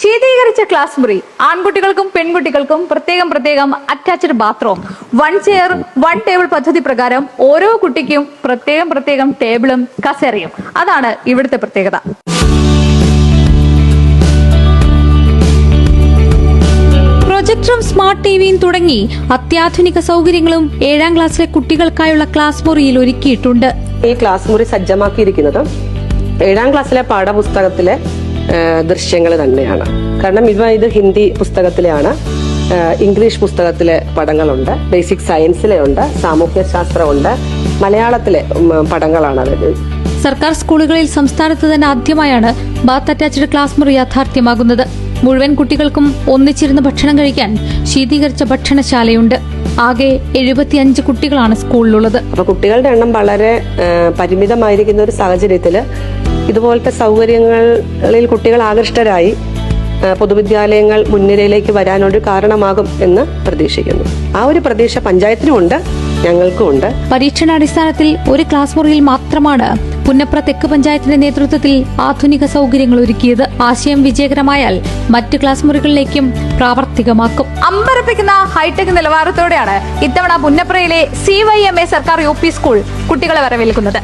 ശീതീകരിച്ച ക്ലാസ് മുറി, ആൺകുട്ടികൾക്കും പെൺകുട്ടികൾക്കും പ്രത്യേകം അറ്റാച്ച്ഡ് ബാത്റൂം, 1 ചെയർ 1 ടേബിൾ പദ്ധതി പ്രകാരം ഓരോ കുട്ടിക്കും പ്രത്യേകം ടേബിളും കസേരയും. അതാണ് ഇവിടുത്തെ പ്രത്യേകത. പ്രൊജക്ടറും സ്മാർട്ട് ടിവിയും തുടങ്ങി അത്യാധുനിക സൗകര്യങ്ങളും 7ാം ക്ലാസ്സിലെ കുട്ടികൾക്കായുള്ള ക്ലാസ് മുറിയിൽ ഒരുക്കിയിട്ടുണ്ട്. ഈ ക്ലാസ് മുറി സജ്ജമാക്കിയിരിക്കുന്നത് 7ാം ക്ലാസ്സിലെ പാഠപുസ്തകത്തിലെ ദൃശ്യങ്ങൾ തന്നെയാണ്. കാരണം ഇത് ഹിന്ദി പുസ്തകത്തിലെയാണ്, ഇംഗ്ലീഷ് പുസ്തകത്തിലെ പടങ്ങളുണ്ട്, ബേസിക് സയൻസിലെ ഉണ്ട്, സാമൂഹ്യ ശാസ്ത്രമുണ്ട്, മലയാളത്തിലെ പടങ്ങളാണ്. സർക്കാർ സ്കൂളുകളിൽ സംസ്ഥാനത്ത് തന്നെ ആദ്യമായാണ് ബാത്ത് അറ്റാച്ച്ഡ് ക്ലാസ് മുറി യാഥാർത്ഥ്യമാകുന്നത്. മുഴുവൻ കുട്ടികൾക്കും ഒന്നിച്ചിരുന്ന് ഭക്ഷണം കഴിക്കാൻ ശീതീകരിച്ച ഭക്ഷണശാലയുണ്ട്. ആകെ 75 കുട്ടികളാണ് സ്കൂളിലുള്ളത്. അപ്പൊ കുട്ടികളുടെ എണ്ണം വളരെ പരിമിതമായിരിക്കുന്ന ഒരു സാഹചര്യത്തില് ഇതുപോലത്തെ സൗകര്യങ്ങളിൽ കുട്ടികൾ ആകൃഷ്ടരായി പൊതുവിദ്യാലയങ്ങൾ മുൻനിരയിലേക്ക് വരാനൊരു കാരണമാകും എന്ന് പ്രതീക്ഷിക്കുന്നു. ആ ഒരു പ്രതീക്ഷ പഞ്ചായത്തിനുമുണ്ട്, ഞങ്ങൾക്കും ഉണ്ട്. പരീക്ഷണാടിസ്ഥാനത്തിൽ ഒരു ക്ലാസ് മുറിയിൽ മാത്രമാണ് പുന്നപ്ര തെക്ക് പഞ്ചായത്തിന്റെ നേതൃത്വത്തിൽ ആധുനിക സൗകര്യങ്ങൾ ഒരുക്കിയത്. ആശയം വിജയകരമായാൽ മറ്റ് ക്ലാസ് മുറികളിലേക്കും പ്രാവർത്തികമാക്കും. അമ്പരപ്പിക്കുന്ന ഹൈടെക് നിലവാരത്തോടെയാണ് ഇത്തവണ പുന്നപ്രയിലെ CYMA സർക്കാർ UP സ്കൂൾ കുട്ടികളെ വരവേൽക്കുന്നത്.